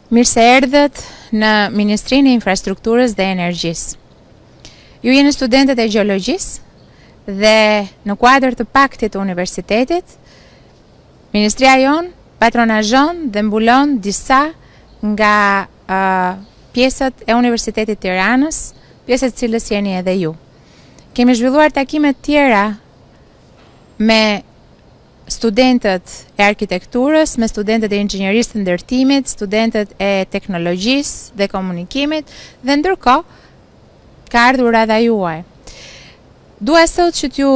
Mirë se erdhët në Ministrinë e Infrastrukturës dhe Energjisë. Ju jeni studentët e Gjeologjisë dhe në kuadër të Paktit të Universitetit, Ministria jonë patronazhon dhe mbulon disa nga pjesët e Universitetit Tiranës, pjesët cilës jeni edhe ju. Kemi zhvilluar takime tjera me studentët e arkitekturës, me studentët e inxhinierisë të ndërtimit, studentët e teknologjisë dhe komunikimit, dhe ndërkohë ka ardhur radha juaj. Dua sot që t'ju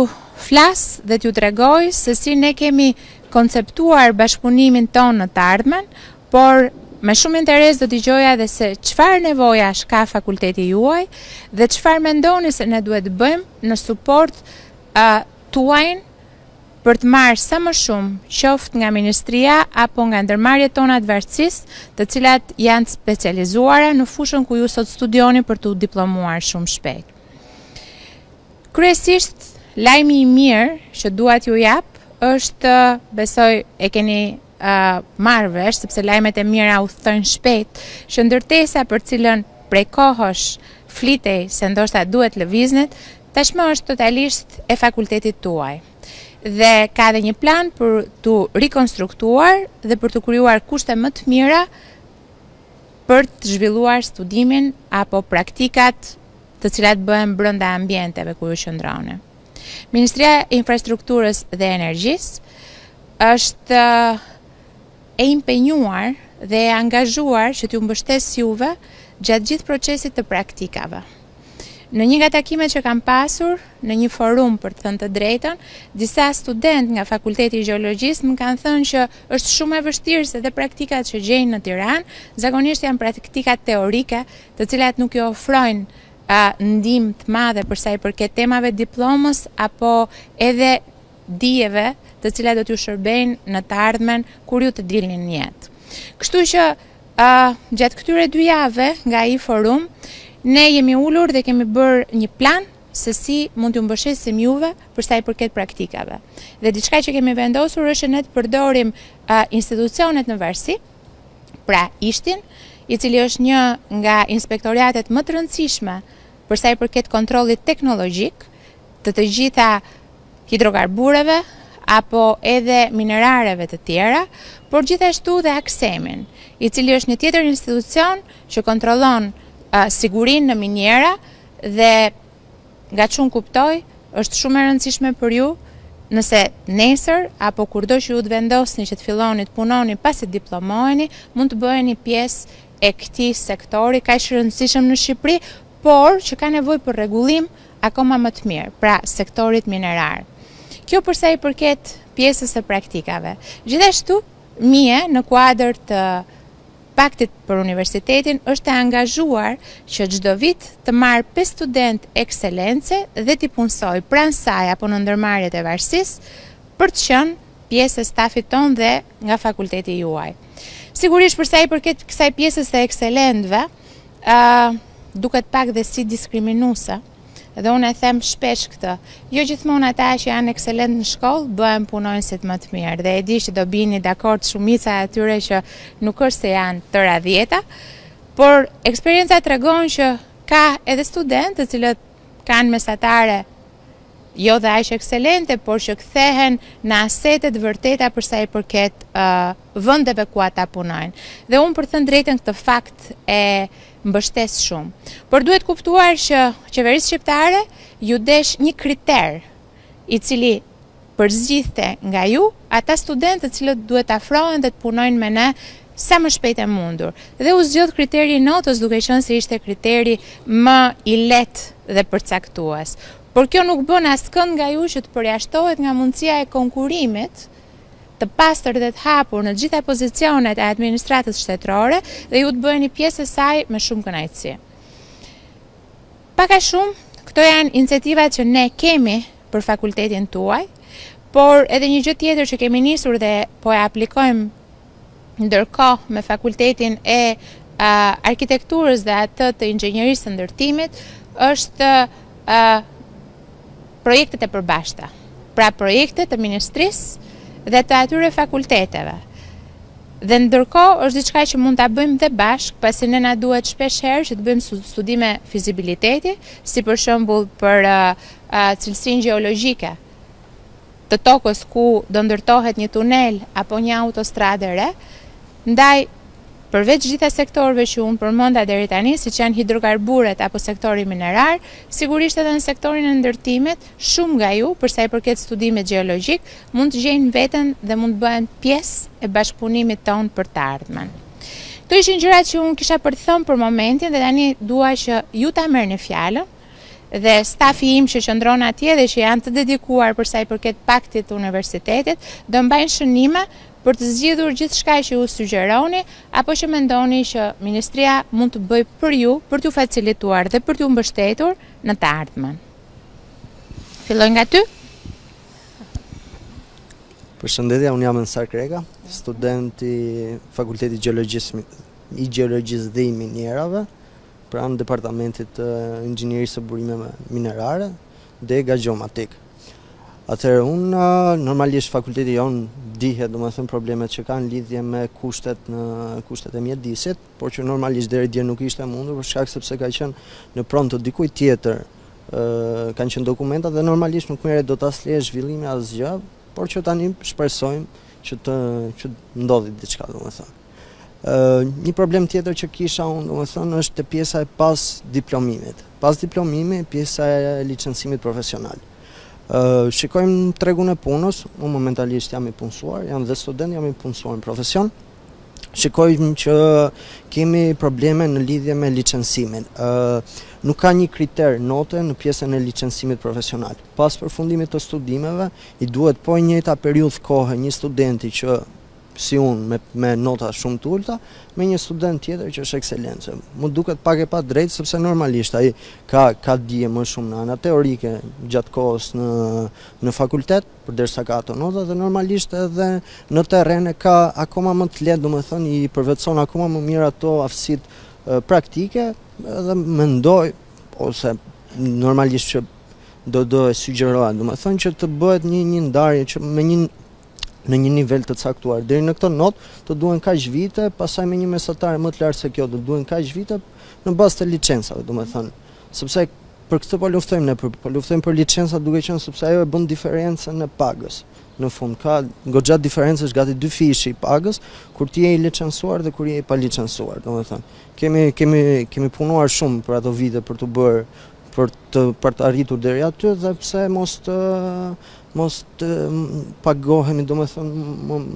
flas dhe t'ju tregoj se si ne kemi konceptuar bashkëpunimin tonë në të ardhmen, por me shumë interes do t'i gjoja dhe se çfarë nevojash ka fakulteti juaj dhe çfarë mendoni se ne duhet bëjmë në suport tuajin për të marrë sa më shumë qoftë nga ministria apo nga ndërmarrjet tona të varësisë, të cilat janë specializuara në fushën ku ju sot studioni për të diplomuar shumë shpejt. Kryesisht, lajmi i mirë që dua t'ju jap është, besoj e keni marrë vesh, sepse lajmet e mira u thënë shpejt, që ndërtesa për cilën prej kohësh flitej se ndoshta duhet lëviznet, tashmë është totalisht e fakultetit tuaj. Dhe ka dhe një plan për të rikonstruktuar dhe për të krijuar kushte më të mira për të zhvilluar studimin apo praktikat të cilat bëhen brenda ambienteve ku ju qëndroni. Ministria e Infrastrukturës dhe Energjisë është e impenjuar dhe e angazhuar që t'ju mbështes juve gjatë gjithë procesit të praktikave. Në një nga takimet që kam pasur, në një forum për të thënë të drejtën, disa student nga Fakulteti i Gjeologjisë më kanë thënë që është shumë e vështirë se dhe praktikat që gjejnë në Tiranë, zakonisht janë praktikat teorike, të cilat nuk ju ofrojnë ndihmë të madhe për sa i përket temave diplomës apo edhe dijeve të cilat do t'ju shërbejnë në të ardhmen kur ju të dilni në jetë. Kështu që gjatë këtyre 2 javë nga ai forum, ne jemi ulur dhe kemi bërë një plan se si mund t'ju mbështesim juve për sa i përket praktikave. Dhe diçka që kemi vendosur është ne të përdorim institucionet në varësi, pra ishtin, i cili është një nga inspektoriatet më të rëndësishme për sa i përket kontrollit teknologjik të të gjitha hidrokarbureve apo edhe minerareve të tjera, por gjithashtu dhe aksemin, i cili është një tjetër institucion që kontrollon sigurin në minjera dhe nga që unë kuptoj është shumë e rëndësishme për ju nëse nesër apo kurdo që ju të vendosni që të filloni të punoni pasi të diplomoheni, mund të bëheni pjesë e këtij sektori kaq i rëndësishëm në Shqipëri, por që ka nevojë për rregullim akoma më të mirë, pra sektorit minerar. Kjo përsa i përket pjesës së praktikave. Gjithashtu, mie në kuadër të Paktit për Universitetin është e angazhuar që çdo vit të marrë 5 student ekselence dhe t'i punësoj pranë saj apo në ndërmarrjet e varësisë për të qenë pjesë e stafit ton dhe nga fakulteti juaj. Sigurisht për sa i përket kësaj pjesës së ekselentëve, duket pak dhe si diskriminuese. Dhe unë e them shpesh këtë, jo gjithmonë ata që janë ekselent në shkollë bëhen punonjësit më të mirë, dhe e di që do bini dakord shumica e atyre që nuk është se janë të radhjeta, por eksperienca tregon që ka edhe studentë të cilët kanë mesatare jo dhe aq ekselente, por që kthehen në asetet vërteta për sa i përket vendeve ku ata punojnë. Dhe unë për thënë drejtën këtë fakt e mbështes shumë. Por duhet kuptuar që qeverisë shqiptare ju desh një kriter i cili përzgjidhte nga ju ata studentë të cilët duhet afrohen dhe të punojnë me ne sa më shpejt e mundur. Dhe u zgjodh kriteri i notës duke qenë se ishte kriteri më i lehtë dhe përcaktues. Por kjo nuk bën askënd nga ju që të përjashtohet nga mundësia e konkurimit të pastër dhe të hapur në gjitha pozicionet e administratës shtetërore dhe ju të bëheni pjesë e saj me shumë kënaqësi. Pak a shumë, këto janë iniciativat që ne kemi për fakultetin tuaj, por edhe një gjë tjetër që kemi nisur dhe po e aplikojmë ndërkohë me fakultetin e arkitekturës dhe atë të inxhinierisë së ndërtimit është projektet e përbashkëta, pra projektet të ministrisë dhe të atyre fakulteteve. Dhe ndërkohë është diçka që mund ta bëjmë dhe bashkë, pasi ne na duhet shpesh herë që të bëjmë studime fizibiliteti, si për shembull për cilësinë gjeologjike të tokës ku do ndërtohet një tunel apo një autostradë re, ndaj përveç gjitha sektorëve që unë përmenda deri tani, siç janë hidrokarburet apo sektori minerar, sigurisht edhe në sektorin e ndërtimit, shumë nga ju, për sa i përket studimit gjeologjik, mund të gjejnë veten dhe mund të bëhen pjesë e bashkëpunimit tonë për të ardhmen. Këto ishin gjërat që unë kisha për të thënë për momentin dhe tani dua që ju ta merrni fjalën dhe stafi im që qëndron atje dhe që janë të dedikuar për sa i përket paktit të universitetit, do mbajnë shënime për të zgjidhur gjithçka që ju sugjeroni apo që mendoni që ministria mund të bëjë për ju, për t'ju facilituar dhe për t'ju mbështetur në të ardhmen. Filloj nga ty? Përshëndetje, unë jam Ensar Kreka, student i Fakultetit i Gjeologjisë dhe i Minierave, pranë departamentit të inxhinierisë së burimeve minerare dhe gazhomatik. Atëherë unë normalisht fakulteti jonë dihet domethënë problemet që kanë lidhje me kushtet e mjedisit, por që normalisht deri dje nuk ishte mundur për shkak sepse ka qenë në pronë të dikujt tjetër, kanë qenë dokumenta dhe normalisht nuk merret dot asnjë zhvillimi asgjë, por që tani shpresojmë që ndodhi diçka domethënë. Një problem tjetër që kisha unë domethënë është te pjesa e pas diplomimit. Pas diplomimit, pjesa e licencimit profesional. Shikojmë tregun e punës, unë momentalisht jam i punësuar, jam dhe student, jam i punësuar në profesion. Shikojmë që kemi probleme në lidhje me licencimin. Nuk ka një kriter note në pjesën e licencimit profesional. Pas përfundimit të studimeve, i duhet po njëjta periudhë kohë një studenti që si unë me nota shumë të ulta, me një student tjetër që është ekselencë. Mu duket pak e pa drejtë, sepse normalisht ai ka dije më shumë në ana teorike gjatë kohës në fakultet, përderisa ka ato nota, dhe normalisht edhe në terren e ka akoma më të lehtë, domethënë i përvetëson akoma më mirë ato aftësitë praktike, dhe mendoj ose normalisht që do e sugjerohet, domethënë që të bëhet një ndarje që në një nivel të caktuar. Deri në këtë notë të duhen kaq vite, pastaj me një mesatare më të lartë se kjo të duhen kaq vite në bazë të licencave, domethënë. Sepse për këtë po luftojmë ne, po luftojmë për licenca duke qenë sepse ajo e bën diferencën e pagës. Në fund ka goxha diferencësh gati 2 fishi i pagës kur ti je i licencuar dhe kur je i pa licencuar, domethënë. Kemi punuar shumë për ato vite për të bërë për të arritur deri aty dhe pse mos të pagohemi domethënë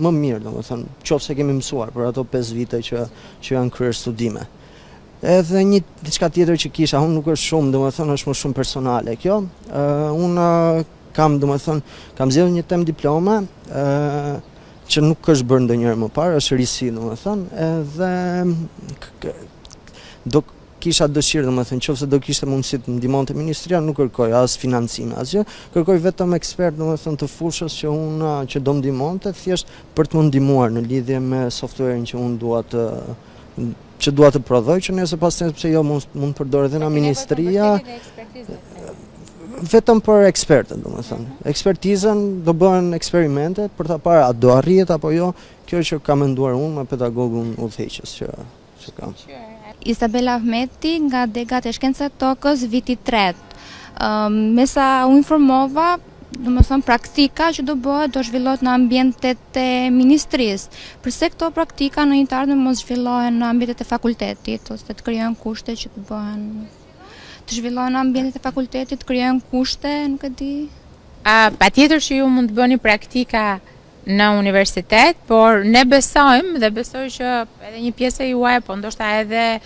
më mirë, domethënë, qofse kemi mësuar për ato 5 vite që janë kryer studime. Edhe një diçka tjetër që kisha, unë nuk është shumë, domethënë është më shumë personale kjo. Unë kam zgjedhur një temë diplome që nuk është bërë ndonjëherë më parë, është risi, domethënë, edhe kisha dëshirë, domethënë, nëse do kishte mundësi të ndihmonte ministria, nuk kërkoj as financime, asgjë, kërkoj vetëm ekspert, domethënë, të fushës që do ndihmonte, thjesht për të më ndihmuar në lidhje me software-in që unë dua të prodhoj, që nëse pastaj pse jo mund përdor edhe nga ministria. Vetëm për ekspertët, domethënë. Ekspertizën do bëhen eksperimente për ta parë a do arrihet apo jo, kjo që kam menduar unë me pedagogun udhëheqës që kam. Isabela Ahmeti nga Degat e Shkencave të Tokës, viti 3. Me sa u informova, domethënë praktika që do bëhet do zhvillohet në ambientet e ministrisë. Përse këto praktika në një të ardhmen mos zhvillohen në ambientet e fakultetit ose të krijohen kushte që të zhvillohen në ambientet e fakultetit, të krijohen kushte, nuk e di. Patjetër që ju mund të bëni praktika në universitet, por ne besojmë dhe besoj që edhe një pjesë e juaj, po ndoshta edhe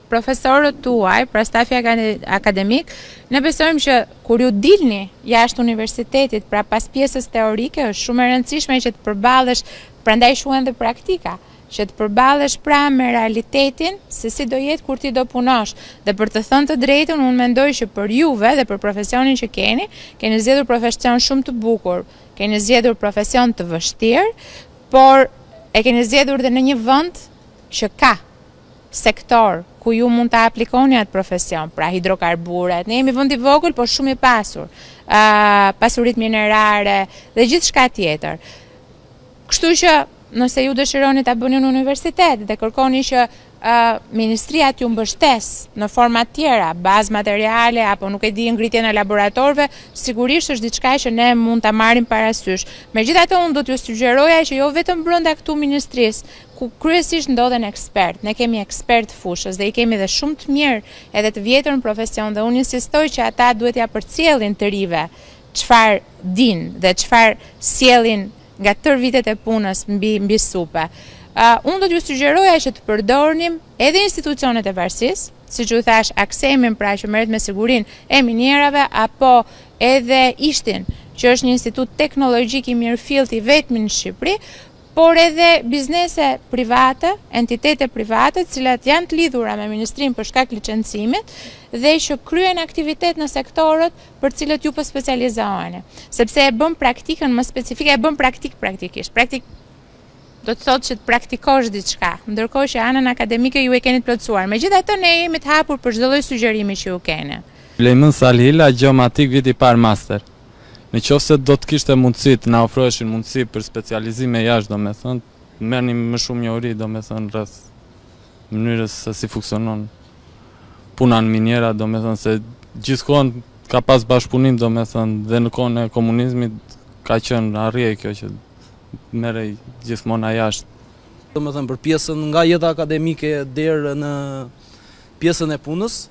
profesorët tuaj, pra stafi akademik, ne besojmë që kur ju dilni jashtë universitetit, pra pas pjesës teorike, është shumë e rëndësishme që të përballesh, prandaj quhen dhe praktika, që të përballesh pra me realitetin se si do jetë kur ti do punosh. Dhe për të thënë të drejtën, unë mendoj që për juve dhe për profesionin që keni zgjedhur profesion shumë të bukur, keni zgjedhur profesion të vështirë, por e keni zgjedhur dhe në një vend që ka sektor ku ju mund të aplikoni atë profesion, pra hidrokarburet. Ne jemi vend i vogël, por shumë i pasur, pasuritë minerare dhe gjithçka tjetër. Kështu që nëse ju dëshironi ta bëni në universitet dhe kërkoni që ministria t'ju mbështes në forma tjera, bazë materiale apo nuk e di ngritje në laboratorëve, sigurisht është diçka që ne mund ta marrim parasysh. Megjithatë, unë do t'ju sugjeroja që jo vetëm brenda këtu ministrisë, ku kryesisht ndodhen ekspert. Ne kemi ekspert fushës dhe i kemi dhe shumë të mirë edhe të vjetër në profesion dhe unë insistoj që ata duhet ja përcjellin të rive çfarë din dhe çfarë sjellin nga tërë vitet e punës mbi supe. Unë do t'ju sugjeroja që të përdornim edhe institucionet e varësisë, siç ju thash, aksemin pra që merret me sigurinë e minierave, apo edhe ishtin, që është një institut teknologjik i mirëfillt i vetmi në Shqipëri, por edhe biznese private, entitete private, cilat janë të lidhura me ministrinë për shkak licencimit dhe që kryen aktivitet në sektorët për cilët ju po specializoheni, sepse e bën praktikën më specifike, e bën praktikisht. Do të thotë që të praktikosh diçka, ndërkohë që anën akademike ju e keni të plotësuar. Megjithatë, ne jemi të hapur për çdo lloj sugjerimi që ju keni. Lejmën Salhila, gjeomatik viti par master. Në qoftë se do të kishte mundësi të na ofroheshin mundësi për specializime jashtë, domethënë, merrnim më shumë njohuri, domethënë, rreth mënyrës se si funksionon puna në miniera, domethënë se gjithkohon ka pas bashkëpunim, domethënë, dhe në kohën e komunizmit ka qenë arrie kjo që merrej gjithmonë jashtë. Domethënë për pjesën nga jeta akademike deri në pjesën e punës,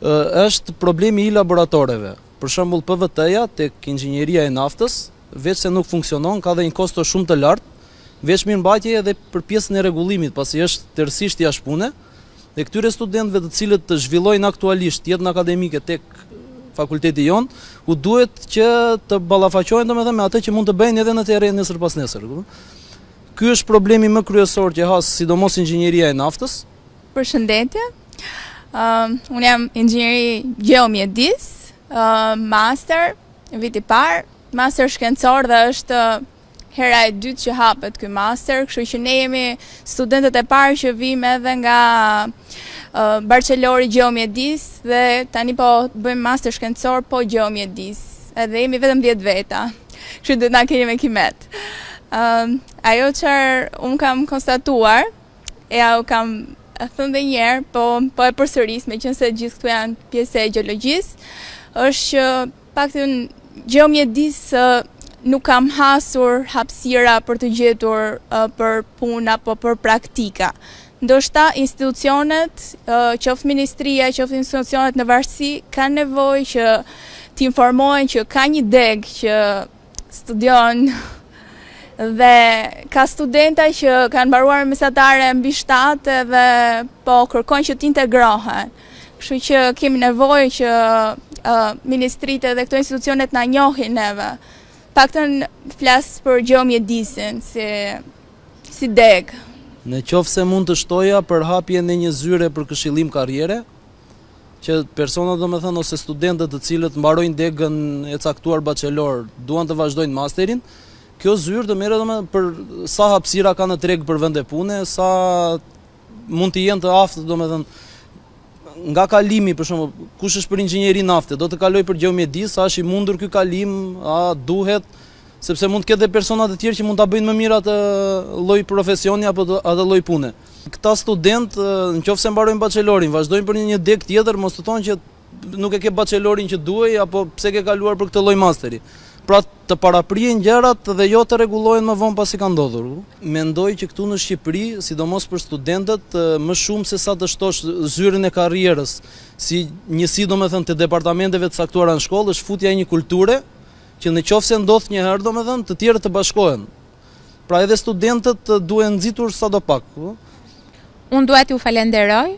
është problemi i laboratoreve. Për shembull PVT-ja tek inxhinieria e naftës, veç se nuk funksionon, ka dhe një kosto shumë të lartë, veç mirëmbajtje edhe për pjesën e rregullimit, pasi është tërësisht jashtë pune, dhe këtyre studentëve të cilët të zhvillojnë aktualisht jetën akademike tek fakulteti jon, u duhet që të ballafaqohen domethënë me atë që mund të bëjnë edhe në terren nesër pas nesër. Ky është problemi më kryesor që has sidomos inxhinieria e naftës. Përshëndetje. Unë jam inxhinieri gjeomjedis, master viti parë, master shkencor dhe është hera e dytë që hapet ky master, kështu që ne jemi studentët e parë që vijmë edhe nga bachelori gjeomjedis dhe tani po bëjmë master shkencor po gjeomjedis. Edhe jemi vetëm 10 veta. Kështu do të na keni me kimet. Ajo çfarë un kam konstatuar, u kam thënë edhe një herë, po e përsëris, meqense gjithë këtu janë pjesë e gjeologjisë, është që paktën gjeomjedis nuk kam hasur hapësira për të gjetur për punë apo për praktika. Ndoshta institucionet, qoftë ministria, qoftë institucionet në varësi, kanë nevojë që t'informojnë që ka një deg që studion dhe ka studenta që kanë mbaruar mesatare mbi 7 dhe po kërkojnë që t'integrohen. Kështu që kemi nevojë që ministritë dhe këto institucionet na njohin neve. Paktën flas për gjeomjedisin si deg. Në qoftë se mund të shtoja për hapjen e një zyre për këshillim karriere, që personat domethënë ose studentët të cilët mbarojnë degën e caktuar bachelor duan të vazhdojnë masterin, kjo zyrë të merret domethënë për sa hapësira ka në treg për vende pune, sa mund të jenë të aftë domethënë nga kalimi, për shembull, kush është për inxhinieri nafte, do të kaloj për gjeomjedis, a është i mundur ky kalim, a duhet, sepse mund të ketë persona të tjerë që mund ta bëjnë më mirë atë lloj profesioni apo atë lloj pune. Këta student, nëse mbarojnë bachelorin, vazhdojnë për një deg tjetër, mos të thonë që nuk e ke bachelorin që duhej apo pse ke kaluar për këtë lloj masteri. Pra të paraprihen gjërat dhe jo të rregullohen më vonë pasi kanë ndodhur. Mendoj që këtu në Shqipëri, sidomos për studentët, më shumë se sa të shtosh zyrën e karrierës, si njësi domethënë të departamenteve të caktuara në shkollë, është futja e një kulture që në qoftë se ndodh një herë domethënë të tjerët të bashkohen. Pra edhe studentët duhen nxitur sadopak. Unë dua t'ju falenderoj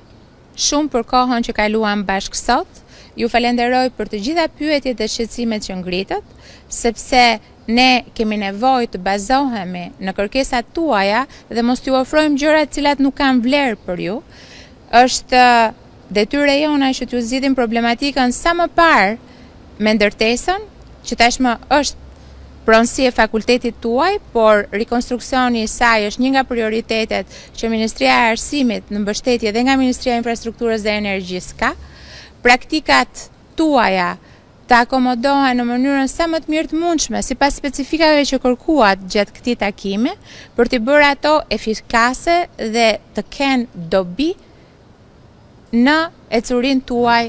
shumë për kohën që kaluam bashkë sot. Ju falenderoj për të gjitha pyetjet dhe shqetësimet që ngritët, sepse ne kemi nevojë të bazohemi në kërkesat tuaja dhe mos t'ju ofrojmë gjëra të cilat nuk kanë vlerë për ju. Është detyra jona që t'ju zgjidhim problematikën sa më parë me ndërtesën, që tashmë është pronësi e fakultetit tuaj, por rekonstruksioni i saj është një nga prioritetet që Ministria e Arsimit në mbështetje dhe nga Ministria e Infrastrukturës dhe Energjisë ka. Praktikat tuaja të akomodohen në mënyrën sa më të mirë të mundshme, sipas specifikave që kërkuat gjatë këtij takimi, për t'i bërë ato efikase dhe të kenë dobi në ecurinë tuaj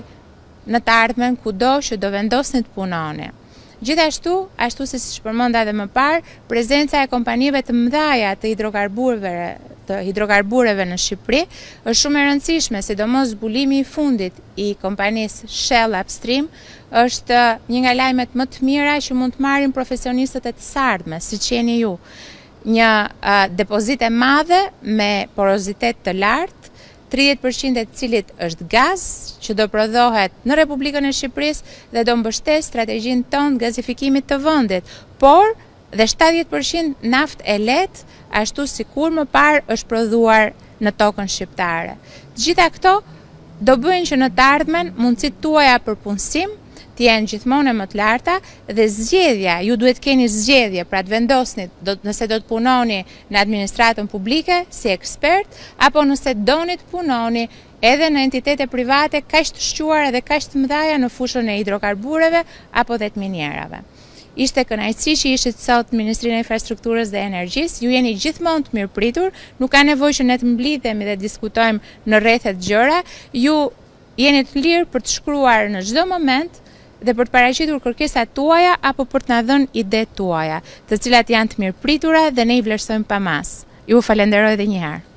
në të ardhmen kudo që do vendosni të punoni. Gjithashtu, ashtu si përmenda edhe më parë, prezenca e kompanive të mëdha të hidrokarbureve në Shqipëri është shumë e rëndësishme, sidomos zbulimi i fundit i kompanisë Shell Upstream është një nga lajmet më të mira që mund të marrin profesionistët e të sardhme, siç jeni ju. Një depozit e madhe me porozitet të lartë, 30% e cilit është gaz, që do prodhohet në Republikën e Shqipërisë dhe do mbështes strategjinë tonë gazifikimit të vendit, por dhe 70% naftë e lehtë, ashtu sikur më parë është prodhuar në tokën shqiptare. Të gjitha këto do bëjnë që në të ardhmen mundësitë tuaja për punësim të jenë gjithmonë më të larta dhe zgjedhja, ju duhet keni zgjedhje, pra të vendosni nëse do të punoni në administratën publike si ekspert, apo nëse doni të punoni edhe në entitete private kaq të shquara dhe kaq të mëdha në fushën e hidrokarbureve apo dhe të minierave. Ishte kënaqësi që ishit sot në Ministrinë e Infrastrukturës dhe Energjisë, ju jeni gjithmonë të mirëpritur, nuk ka nevojë që ne të mblidhemi dhe diskutojmë në rrethet gjëra, ju jeni të lirë për të shkruar në çdo moment dhe për të paraqitur kërkesat tuaja apo për të na dhënë idetë tuaja, të cilat janë të mirëpritura dhe ne i vlerësojmë pa mas. Ju falenderoj edhe një herë.